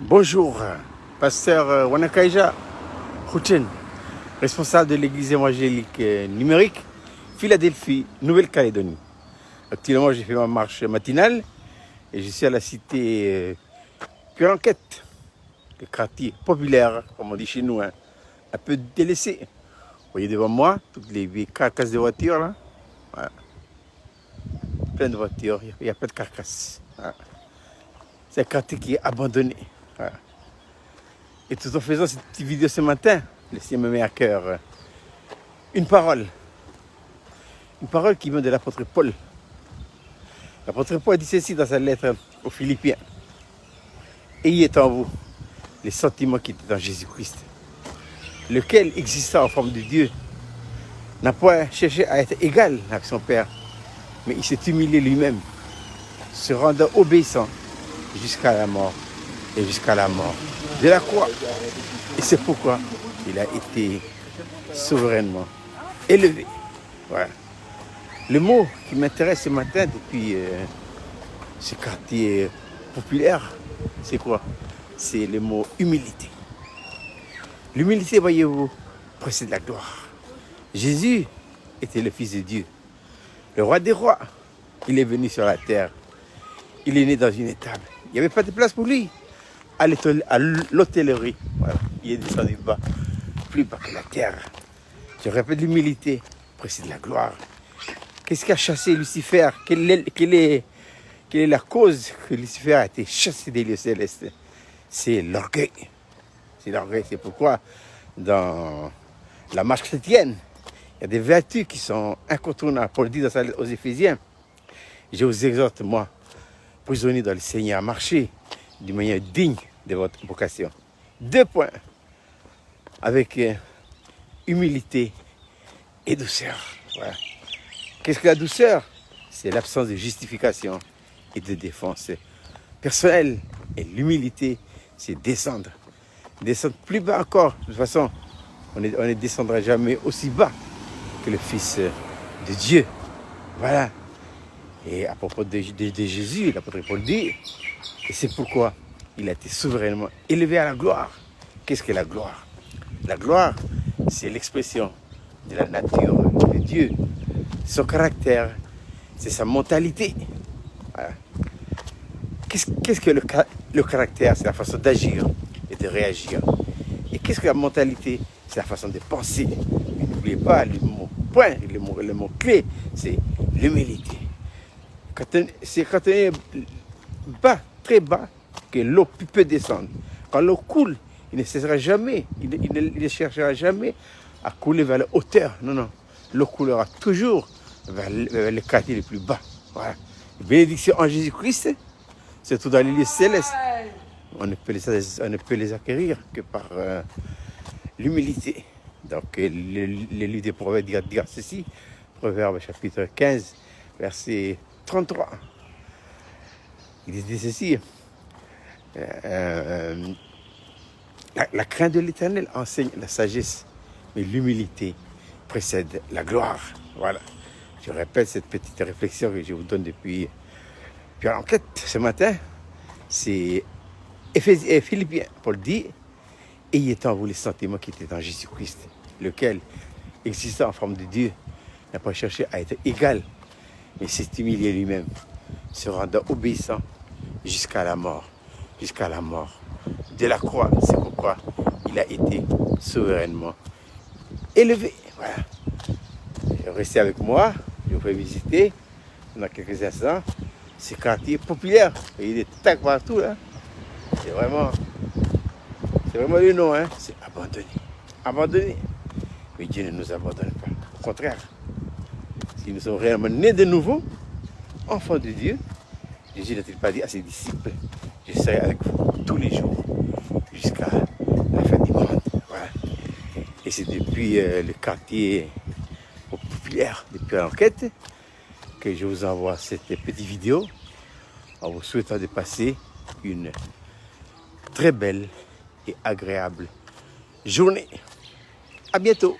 Bonjour, pasteur Wanakaija Houchen, responsable de l'église évangélique numérique, Philadelphie, Nouvelle-Calédonie. Actuellement, j'ai fait ma marche matinale et je suis à la cité Puranquette, le quartier populaire, comme on dit chez nous, un peu délaissé. Vous voyez devant moi toutes les vieilles carcasses de voitures, là. Voilà. Plein de voitures, il y a plein de carcasses. Voilà. C'est un quartier qui est abandonné. Voilà. Et tout en faisant cette petite vidéo ce matin, le Seigneur me met à cœur une parole qui vient de l'apôtre Paul. L'apôtre Paul dit ceci dans sa lettre aux Philippiens. Ayez en vous les sentiments qui étaient en Jésus-Christ, lequel, existant en forme de Dieu, n'a pas cherché à être égal avec son Père, mais il s'est humilié lui-même, se rendant obéissant jusqu'à la mort et jusqu'à la mort de la croix. Et c'est pourquoi il a été souverainement élevé. Voilà. Le mot qui m'intéresse ce matin depuis ce quartier populaire, c'est quoi? C'est le mot humilité. L'humilité, voyez-vous, précède la gloire. Jésus était le Fils de Dieu, le roi des rois. Il est venu sur la terre. Il est né dans une étable. Il n'y avait pas de place pour lui. À l'hôtellerie, voilà. Il est descendu bas, plus bas que la terre. Je répète, l'humilité précède la gloire. Qu'est-ce qui a chassé Lucifer? Quelle est la cause que Lucifer a été chassé des lieux célestes? C'est l'orgueil. C'est l'orgueil. C'est pourquoi dans la marche chrétienne, il y a des vertus qui sont incontournables. Paul dit dans sa lettre aux Éphésiens, je vous exhorte, moi, prisonnier dans le Seigneur, à marcher d'une manière digne de votre vocation. 2 points. Avec humilité et douceur. Voilà. Qu'est-ce que la douceur? C'est l'absence de justification et de défense personnelle. Et l'humilité, c'est descendre. Descendre plus bas encore. De toute façon, on ne descendra jamais aussi bas que le Fils de Dieu. Voilà. Et à propos de Jésus, l'apôtre Paul dit, et c'est pourquoi il a été souverainement élevé à la gloire. Qu'est-ce que la gloire? La gloire, c'est l'expression de la nature de Dieu, son caractère, c'est sa mentalité. Voilà. Qu'est-ce que le caractère? C'est la façon d'agir et de réagir. Et qu'est-ce que la mentalité? C'est la façon de penser. Et n'oubliez pas, le mot point, le mot clé, c'est l'humilité. C'est quand on est bas, très bas, que l'eau peut descendre. Quand l'eau coule, il ne cessera jamais, il ne cherchera jamais à couler vers la hauteur. Non, non. L'eau coulera toujours vers le quartier le plus bas. Voilà. Les bénédictions en Jésus-Christ, surtout dans les lieux célestes, on ne peut les acquérir que par l'humilité. Donc, le livre des Proverbes dit ceci, Proverbes chapitre 15, verset 33. Il dit ceci, la crainte de l'Éternel enseigne la sagesse, mais l'humilité précède la gloire. Voilà. Je répète cette petite réflexion que je vous donne depuis l'enquête ce matin. C'est Philippiens. Paul dit, ayez en vous les sentiments qui étaient en Jésus-Christ, lequel, existant en forme de Dieu, n'a pas cherché à être égal, mais s'est humilié lui-même, se rendant obéissant jusqu'à la mort de la croix. C'est pourquoi il a été souverainement élevé. Voilà. Restez avec moi, je vous fais visiter dans quelques instants ce quartier populaire. Il y a des tags partout là. C'est vraiment le nom, hein. C'est abandonné. Abandonné. Mais Dieu ne nous abandonne pas. Au contraire, si nous sommes réellement nés de nouveau, enfants de Dieu, Jésus n'a-t-il pas dit à ses disciples, je serai avec vous tous les jours jusqu'à la fin du monde. Voilà. Et c'est depuis le quartier populaire, depuis l'enquête, que je vous envoie cette petite vidéo en vous souhaitant de passer une très belle et agréable journée. À bientôt.